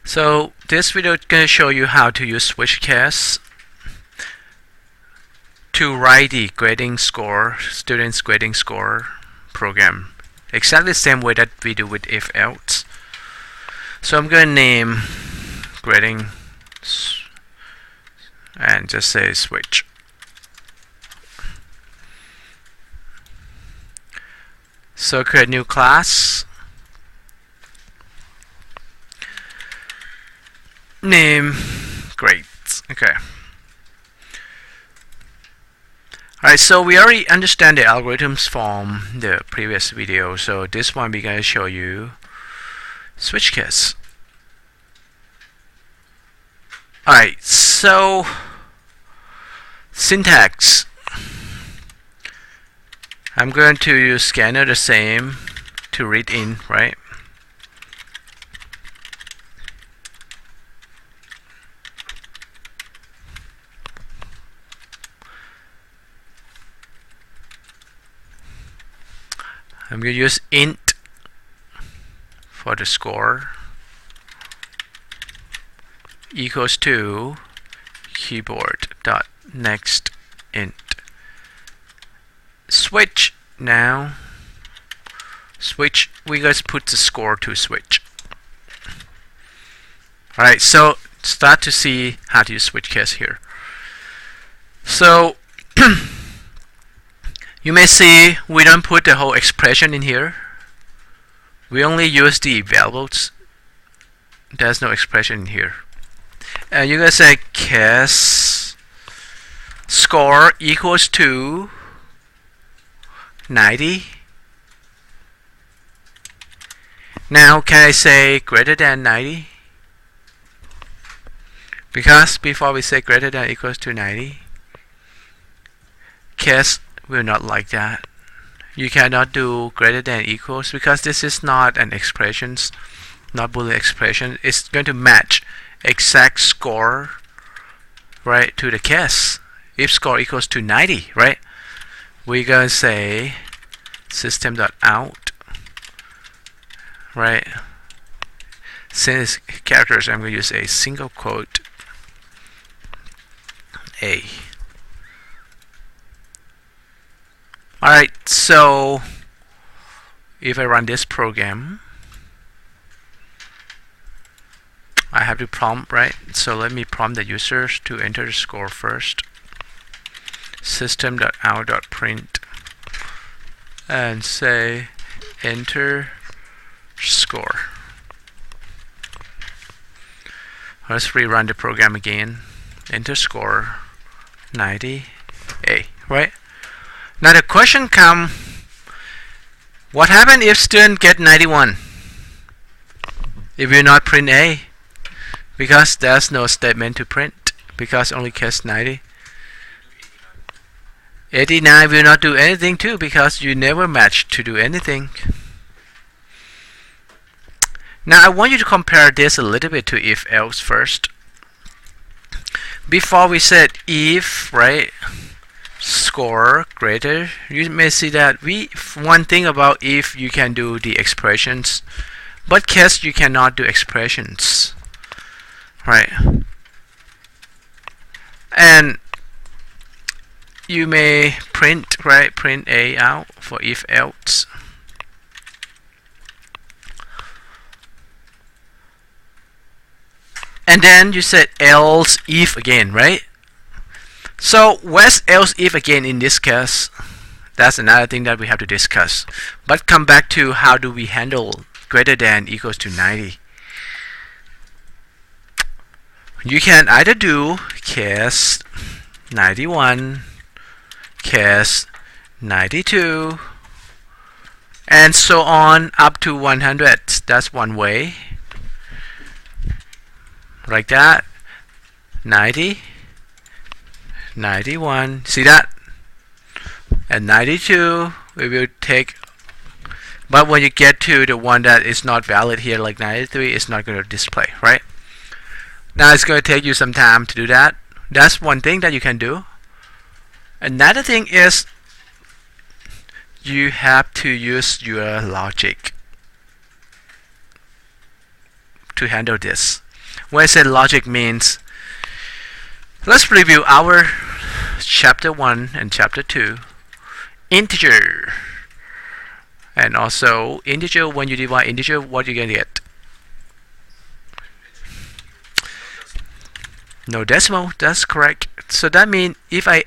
So this video is going to show you how to use SwitchCase to write the grading score, students grading score program. Exactly the same way that we do with if else. So I'm going to name grading and just say switch. So create a new class. Name grades. Okay. Alright, so we already understand the algorithms from the previous video. So this one we're going to show you SwitchCase. Alright, so syntax. I'm going to use scanner the same to read in, right? I'm going to use int for the score equals to keyboard.next int. Switch now. Switch, we just put the score to switch. Alright, so start to see how to use SwitchCase here. So you may see we don't put the whole expression in here. We only use the variables. There's no expression in here. And you're going to say case score equals to 90. Now can I say greater than 90? Because before we say greater than equals to 90, case will not like that. You cannot do greater than equals because this is not an expression, not Boolean expression. It's going to match exact score, right, to the case. If score equals to 90, right, we're going to say system.out, right? Since characters, I'm going to use a single quote A. Alright, so if I run this program, I have to prompt, right? So let me prompt the users to enter the score first. System.out.print and say enter score. Let's rerun the program again. Enter score 90A, right? Now the question comes, what happens if student get 91? It will not print A because there's no statement to print because only case 90. 89 will not do anything too because you never match to do anything. Now I want you to compare this a little bit to if else first. Before we said if, right, score greater, you may see that one thing about if, you can do the expressions, but case you cannot do expressions, right? And you may print, right, print A out for if else. And then you said else if again, right? So what's else if again in this case? That's another thing that we have to discuss. But come back to how do we handle greater than equals to 90. You can either do case 91, case 92, and so on up to 100. That's one way. Like that. 90. 91, see that? And 92 we will take, but when you get to the one that is not valid here, like 93, it's not going to display, right? Now it's going to take you some time to do that. That's one thing that you can do. Another thing is you have to use your logic to handle this. When I say logic means, let's review our chapter 1 and chapter 2. Integer. And also integer, when you divide integer, what you gonna get? No decimal, that's correct. So that means if I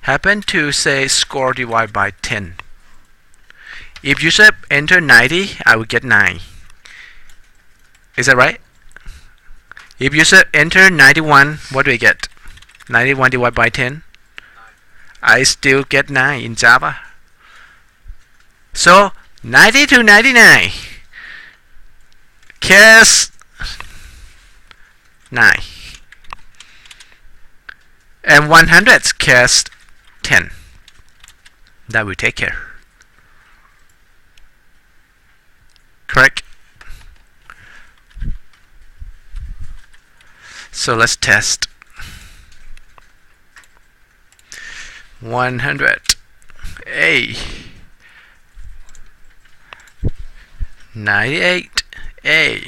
happen to say score divided by 10, if user enter 90, I will get 9. Is that right? If user enter 91, what do I get? 91 divided by 10? 9. I still get 9 in Java. So 90 to 99. Case 9. And 100 cast 10. That will take care. Correct? So let's test. 100 A, 98 A.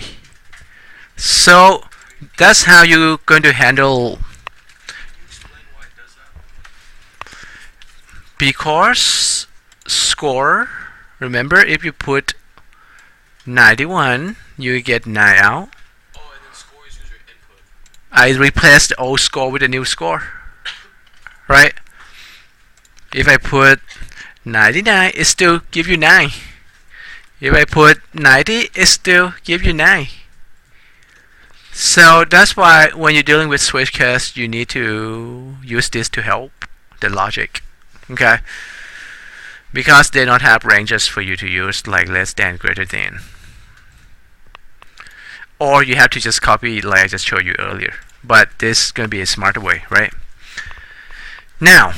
So that's how you're going to handle. Because score, remember, if you put 91, you get 9 out. Oh, and then score is user input. I replaced the old score with a new score. Right? If I put 99, it still give you 9. If I put 90, it still give you 9. So that's why when you're dealing with SwitchCase, you need to use this to help the logic. Okay, because they don't have ranges for you to use like less than, greater than, or you have to just copy like I just showed you earlier. But this is going to be a smarter way, right? Now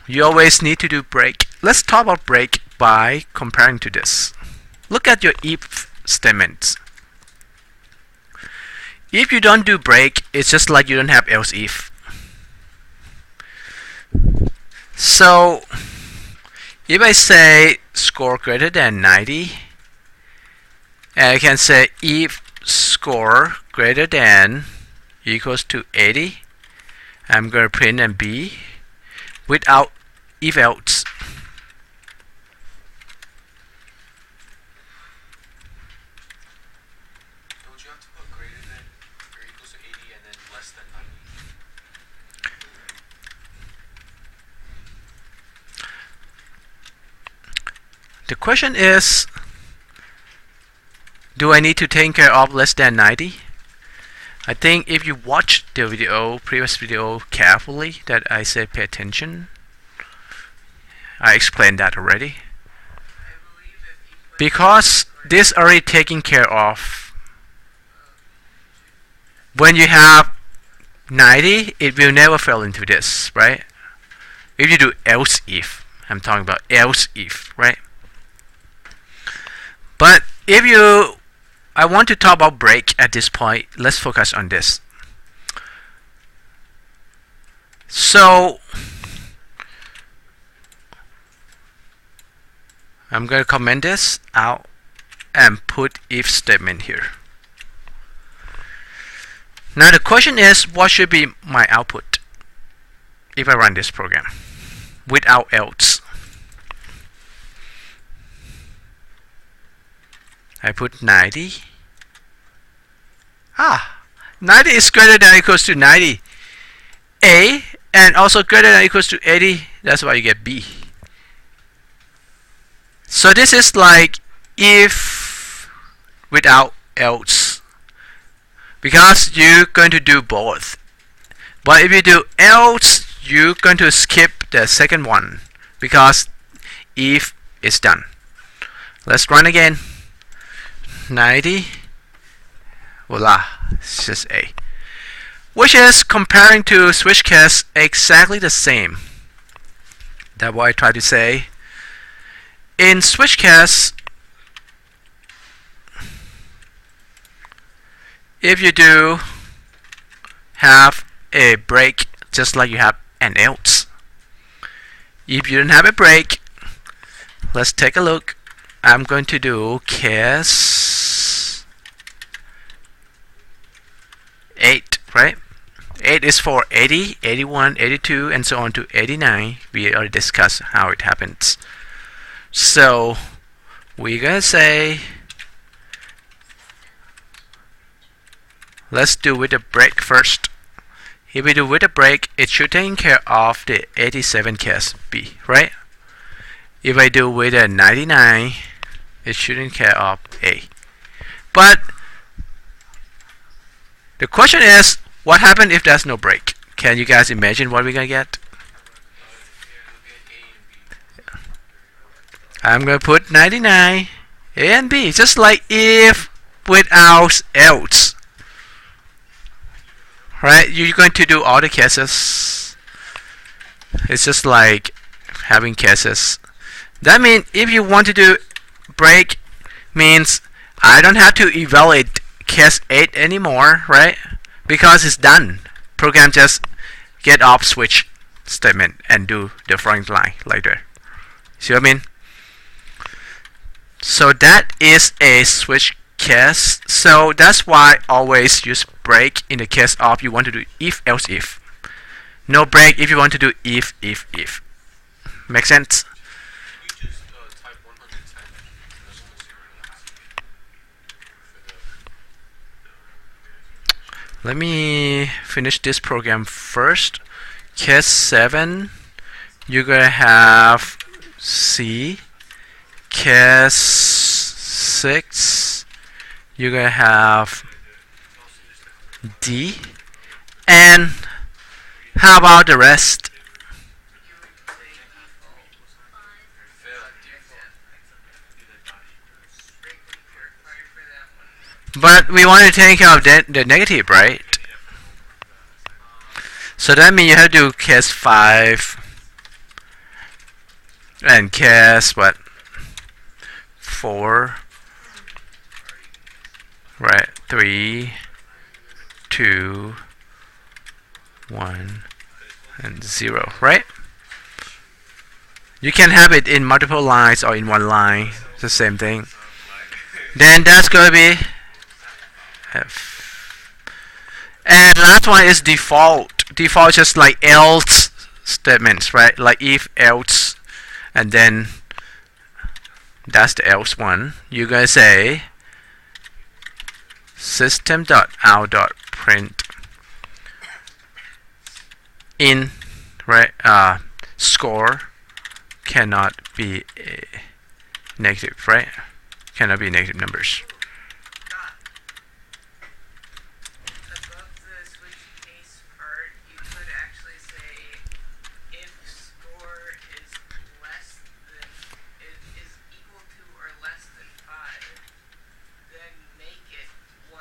you always need to do break. Let's talk about break by comparing to this. Look at your if statements. If you don't do break, it's just like you don't have else if. So if I say score greater than 90, and I can say if score greater than equals to 80, I'm going to print and B without if else. Don't you have to put greater than or equals to 80 and then less than 90? The question is, do I need to take care of less than 90? I think if you watch the video, previous video carefully, that I said pay attention. I explained that already. Because this already taken care of. When you have 90, it will never fall into this, right? If you do else if, I'm talking about else if, right? But if you, I want to talk about break at this point. Let's focus on this. So I'm going to comment this out and put if statement here. Now the question is, what should be my output if I run this program without else? I put 90. 90 is greater than or equals to 90. A, and also greater than or equals to 80. That's why you get B. So this is like if without else, because you're going to do both. But if you do else, you're going to skip the second one because if is done. Let's run again. 90, voila, it's just A, which is comparing to SwitchCase exactly the same. That's what I try to say. In SwitchCase, if you do have a break just like you have an else, if you don't have a break, let's take a look. I'm going to do case 8 is for 80, 81, 82, and so on to 89. We already discussed how it happens. So we're gonna say, let's do with a break first. If we do with a break, it should take care of the 87 case B, right? If I do with a 99, it shouldn't care of A. But the question is, what happens if there's no break? Can you guys imagine what we're gonna get? I'm gonna put 99, A and B, just like if without else. Right? You're going to do all the cases. It's just like having cases. That means if you want to do break, means I don't have to evaluate case 8 anymore, right? Because it's done. Program just get off switch statement and do the front line later. See what I mean? So that is a switch case. So that's why always use break in the case of you want to do if else if. No break if you want to do if. Make sense? We just type 110. Let me finish this program first. Case 7, you're gonna have C. Case 6, you're gonna have D. And how about the rest? But we want to take care of the negative, right? So that means you have to do case 5 and case what? 4, right? 3, 2, 1, and 0, right? You can have it in multiple lines or in one line. It's the same thing. Then that's going to be F. And last one is default. Default just like else statements, right? Like if, else, and then that's the else one. You're going to say system.out.print in, right? Score cannot be negative, right? Cannot be negative numbers. Above the switch case part, you could actually say if score is less than is equal to or less than 5, then make it a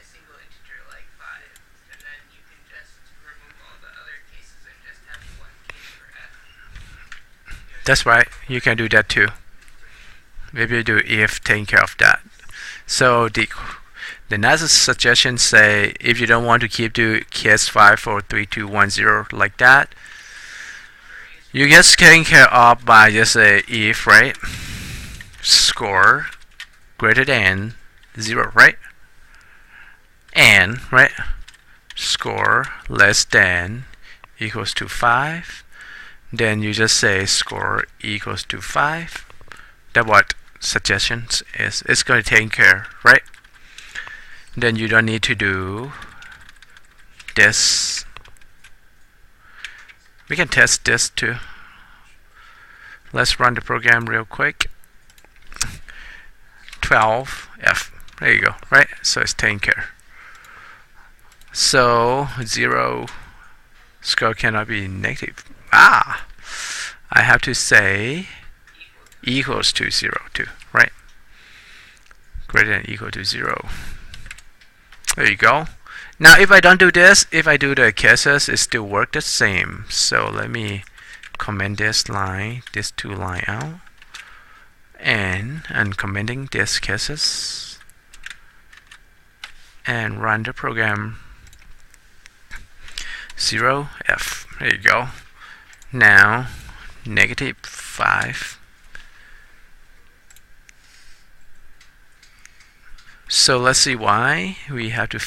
single integer like 5, and then you can just remove all the other cases and just have one case for F. That's right. You can do that too. Maybe you do if taking care of that. So the next suggestion say if you don't want to keep do case 5 for 3, 2, 1, 0 like that, you just taking care of by just say if, right? Score greater than 0, right? And, right? Score less than equals to 5. Then you just say score equals to 5. That's what suggestions is. It's going to take care, right? Then you don't need to do this. We can test this too. Let's run the program real quick. 12F. There you go, right? So it's taken care. So 0 score cannot be negative. I have to say equals to 0 too, right? Greater than or equal to 0. There you go. Now if I don't do this, if I do the cases, it still work the same. So let me comment this line, this 2 line out, and commenting these cases, and run the program. 0F. There you go. Now negative 5. So let's see why we have to